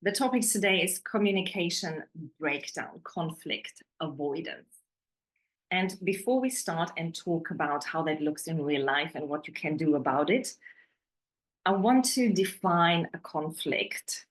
The topic today is communication breakdown, conflict avoidance. And before we start and talk about how that looks in real life and what you can do about it, I want to define a conflict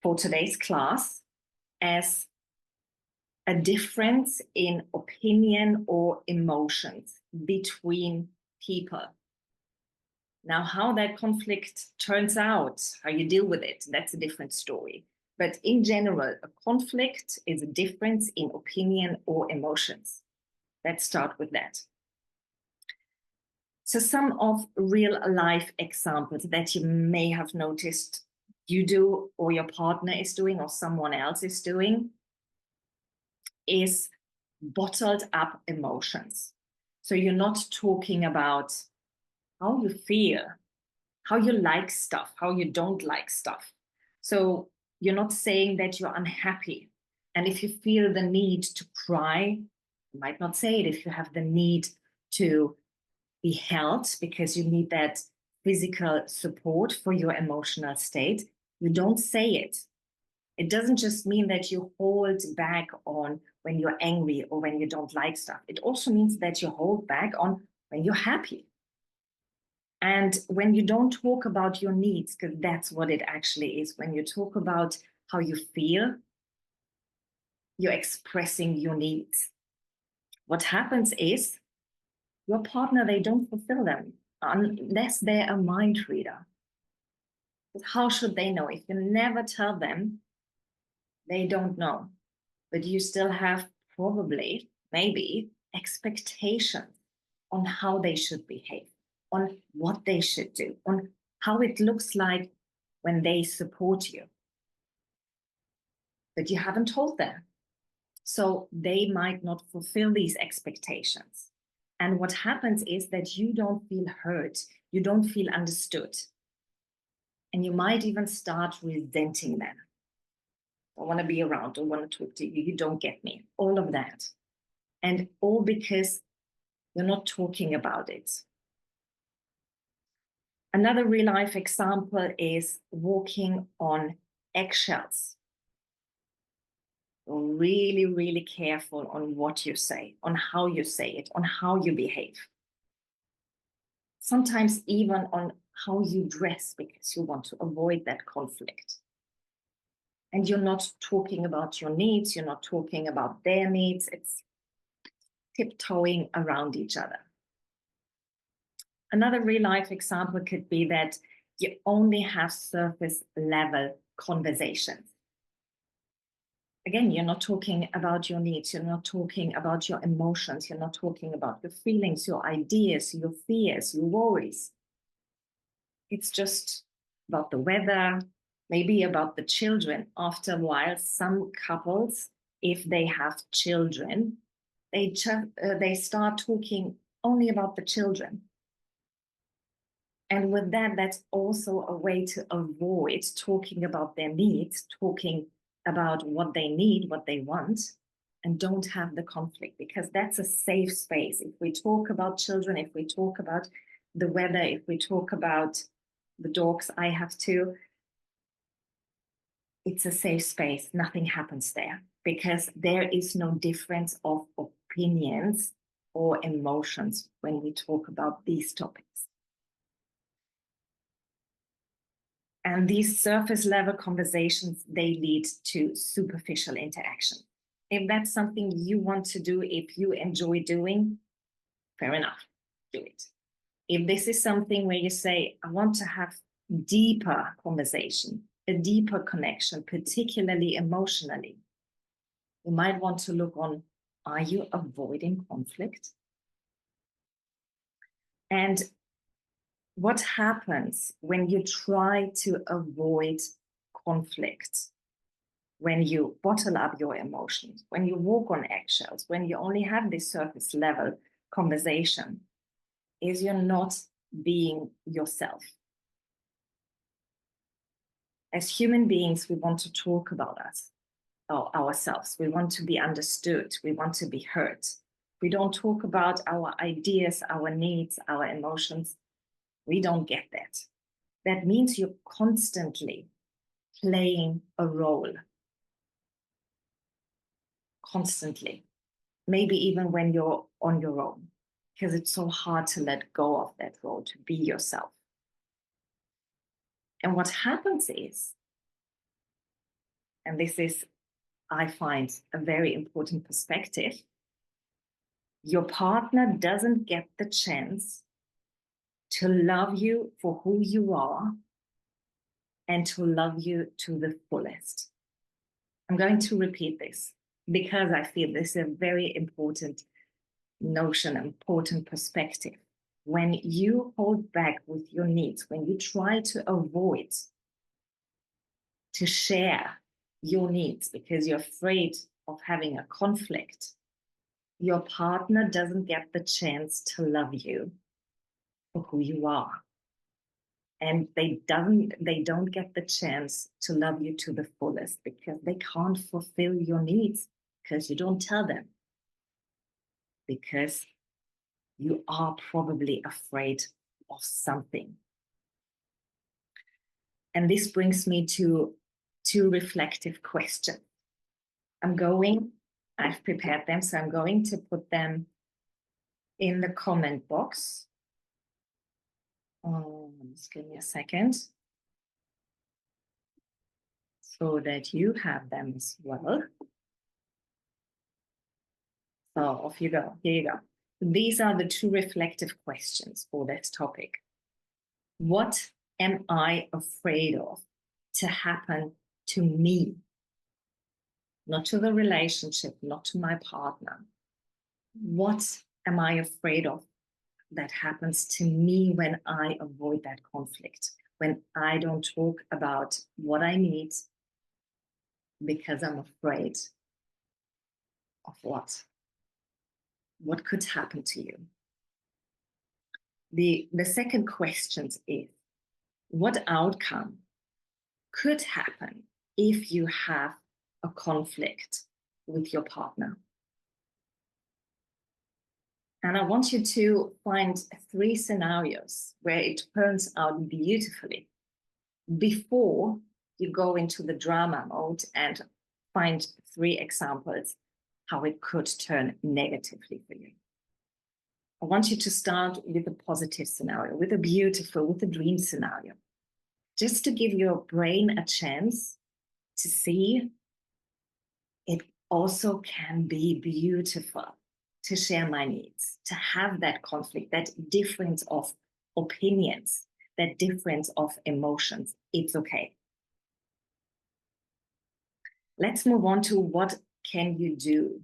for today's class as a difference in opinion or emotions between people. Now, how that conflict turns out, how you deal with it, that's a different story. But in general, a conflict is a difference in opinion or emotions. Let's start with that. So some of real life examples that you may have noticed you do or your partner is doing or someone else is doing is bottled up emotions. So you're not talking about how you feel, how you like stuff, how you don't like stuff. So you're not saying that you're unhappy. And if you feel the need to cry, you might not say it. If you have the need to be held because you need that physical support for your emotional state, you don't say it. It doesn't just mean that you hold back on when you're angry or when you don't like stuff. It also means that you hold back on when you're happy. And when you don't talk about your needs, because that's what it actually is, when you talk about how you feel, you're expressing your needs. What happens is your partner, they don't fulfill them unless they're a mind reader. But how should they know? If you never tell them, they don't know. But you still have probably, maybe, expectations on how they should behave, on what they should do, on how it looks like when they support you. But you haven't told them. So they might not fulfill these expectations. And what happens is that you don't feel heard, you don't feel understood. And you might even start resenting them. Don't want to be around, don't want to talk to you, you don't get me, all of that. And all because you're not talking about it. Another real life example is walking on eggshells. Really, really careful on what you say, on how you say it, on how you behave. Sometimes even on how you dress because you want to avoid that conflict. And you're not talking about your needs, you're not talking about their needs, it's tiptoeing around each other. Another real life example could be that you only have surface level conversations. Again, you're not talking about your needs, you're not talking about your emotions, you're not talking about your feelings, your ideas, your fears, your worries. It's just about the weather, maybe about the children. After a while, some couples, if they have children, they start talking only about the children. And with that, that's also a way to avoid talking about their needs, talking about what they need, what they want, and don't have the conflict, because that's a safe space. If we talk about children, if we talk about the weather, if we talk about the dogs I have too, it's a safe space. Nothing happens there because there is no difference of opinions or emotions when we talk about these topics. And these surface level conversations, they lead to superficial interaction. If that's something you want to do, if you enjoy doing, fair enough, do it. If this is something where you say, I want to have deeper conversation, a deeper connection, particularly emotionally, you might want to look on, are you avoiding conflict? And what happens when you try to avoid conflict, when you bottle up your emotions, when you walk on eggshells, when you only have this surface level conversation, is you're not being yourself. As human beings, we want to talk about us, or ourselves. We want to be understood. We want to be heard. We don't talk about our ideas, our needs, our emotions. We don't get that. That means you're constantly playing a role constantly, maybe even when you're on your own, because it's so hard to let go of that role, to be yourself. And what happens is, and this is, I find, a very important perspective, your partner doesn't get the chance to love you for who you are and to love you to the fullest. I'm going to repeat this because I feel this is a very important notion, important perspective. When you hold back with your needs, when you try to avoid to share your needs because you're afraid of having a conflict, your partner doesn't get the chance to love you for who you are. And they don't get the chance to love you to the fullest because they can't fulfill your needs because you don't tell them. Because you are probably afraid of something. And this brings me to two reflective questions. I've prepared them, so I'm going to put them in the comment box. Just give me a second so that you have them as well. So off you go. Here you go. These are the two reflective questions for this topic. What am I afraid of to happen to me? Not to the relationship, not to my partner. What am I afraid of that happens to me when I avoid that conflict, when I don't talk about what I need because I'm afraid of what? What could happen to you? The second question is, what outcome could happen if you have a conflict with your partner? And I want you to find 3 scenarios where it turns out beautifully before you go into the drama mode and find 3 examples how it could turn negatively for you. I want you to start with a positive scenario, with a beautiful, with a dream scenario, just to give your brain a chance to see it also can be beautiful to share my needs, to have that conflict, that difference of opinions, that difference of emotions. It's okay. Let's move on to what can you do.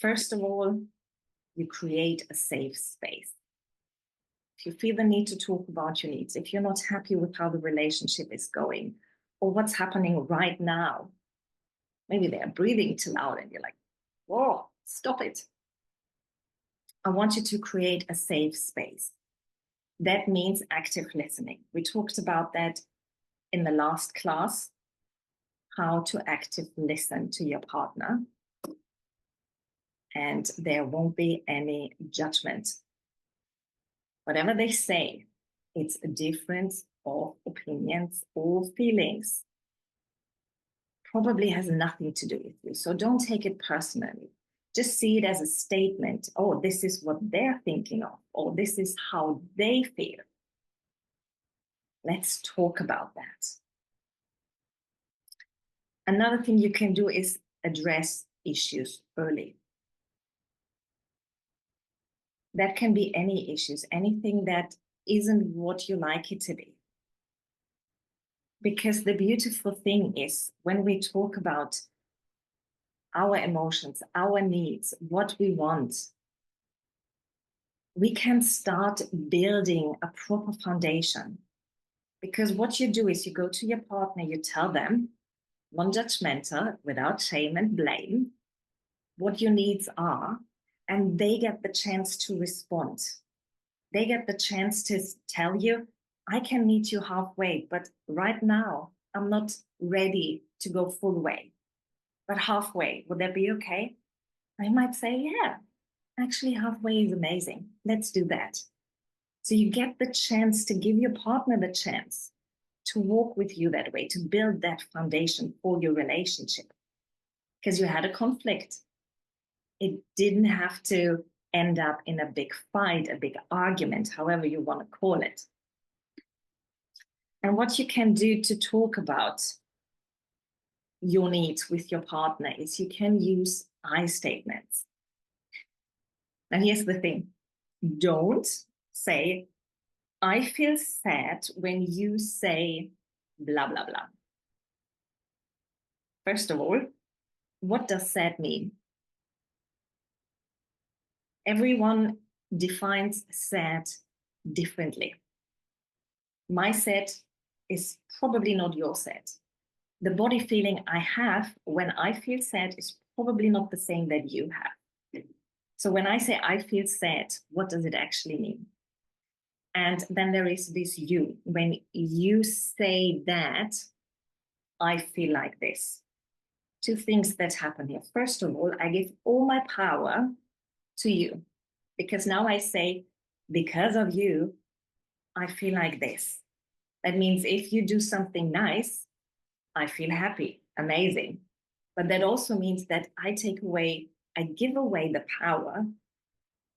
First of all, you create a safe space. If you feel the need to talk about your needs, if you're not happy with how the relationship is going or what's happening right now, maybe they're breathing too loud and you're like, whoa, stop it. I want you to create a safe space. That means active listening. We talked about that in the last class, how to actively listen to your partner. And there won't be any judgment. Whatever they say, it's a difference of opinions or feelings. Probably has nothing to do with you. So don't take it personally. Just see it as a statement. Oh, this is what they're thinking of, or this is how they feel. Let's talk about that. Another thing you can do is address issues early. That can be any issues, anything that isn't what you like it to be. Because the beautiful thing is when we talk about our emotions, our needs, what we want, we can start building a proper foundation. Because what you do is you go to your partner, you tell them, non-judgmental, without shame and blame, what your needs are, and they get the chance to respond. They get the chance to tell you, I can meet you halfway, but right now I'm not ready to go full way. But halfway, would that be okay? I might say, yeah, actually halfway is amazing. Let's do that. So you get the chance to give your partner the chance to walk with you that way, to build that foundation for your relationship. Because you had a conflict. It didn't have to end up in a big fight, a big argument, however you want to call it. And what you can do to talk about your needs with your partner is you can use I statements. Now, here's the thing. Don't say, I feel sad when you say blah, blah, blah. First of all, what does sad mean? Everyone defines sad differently. My sad is probably not your sad. The body feeling I have when I feel sad is probably not the same that you have. So when I say I feel sad, what does it actually mean? And then there is this you. When you say that, I feel like this. Two things that happen here. First of all, I give all my power to you, because now I say, because of you, I feel like this. That means if you do something nice, I feel happy, amazing. But that also means that I give away the power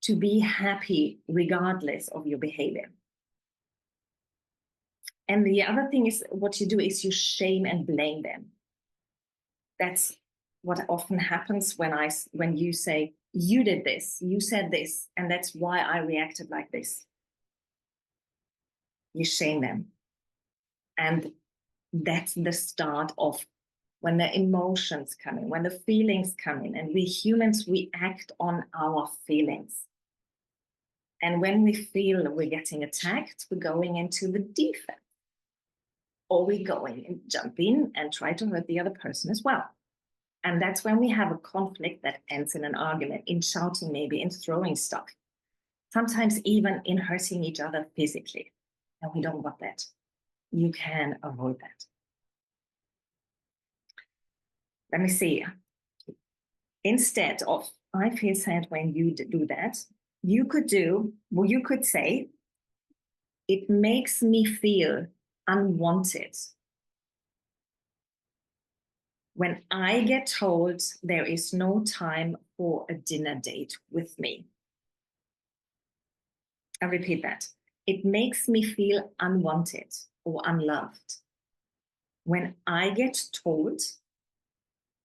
to be happy regardless of your behavior. And the other thing is, what you do is you shame and blame them. That's what often happens when you say, you did this, you said this, and that's why I reacted like this. You shame them. And that's the start of when the emotions come in, when the feelings come in, and we humans, we act on our feelings. And when we feel we're getting attacked, we're going into the defense. Or we go in and jump in and try to hurt the other person as well. And that's when we have a conflict that ends in an argument, in shouting maybe, in throwing stuff. Sometimes even in hurting each other physically. And we don't want that. You can avoid that. Let me see. Instead of, I feel sad when you do that, you could say, it makes me feel unwanted when I get told there is no time for a dinner date with me. I repeat that. It makes me feel unwanted or unloved when I get told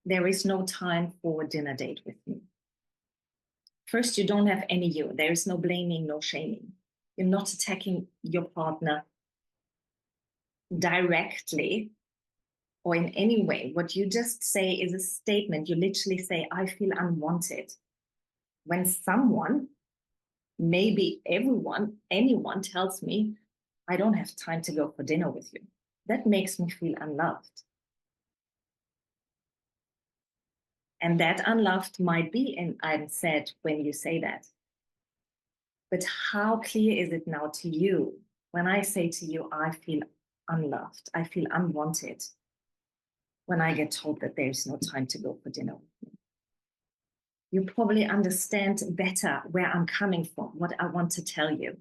there is no time for a dinner date with me. First, you don't have any you. There is no blaming, no shaming. You're not attacking your partner directly or in any way. What you just say is a statement. You literally say, I feel unwanted. When someone, maybe anyone tells me, I don't have time to go for dinner with you, that makes me feel unloved. And that unloved might be, and I'm sad when you say that. But how clear is it now to you when I say to you, I feel unloved, I feel unwanted, when I get told that there's no time to go for dinner with me? You probably understand better where I'm coming from, what I want to tell you.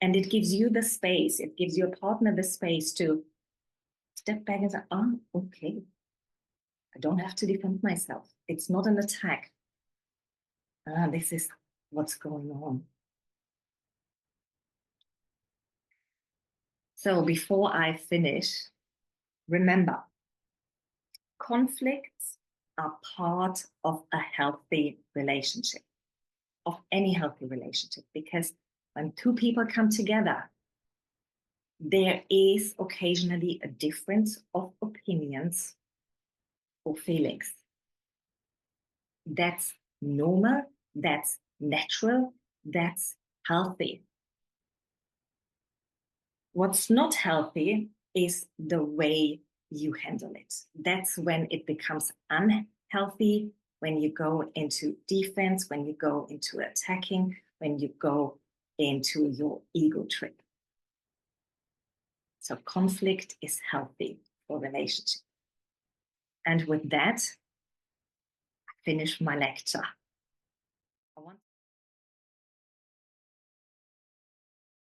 And it gives you the space, it gives your partner the space to step back and say, oh, okay. I don't have to defend myself. It's not an attack. This is what's going on. So before I finish, remember, conflicts are part of a healthy relationship, of any healthy relationship, because when two people come together, there is occasionally a difference of opinions or feelings. That's normal, that's natural, that's healthy. What's not healthy is the way you handle it. That's when it becomes unhealthy, when you go into defense, when you go into attacking, when you go into your ego trip. So conflict is healthy for relationship. And with that, I finish my lecture.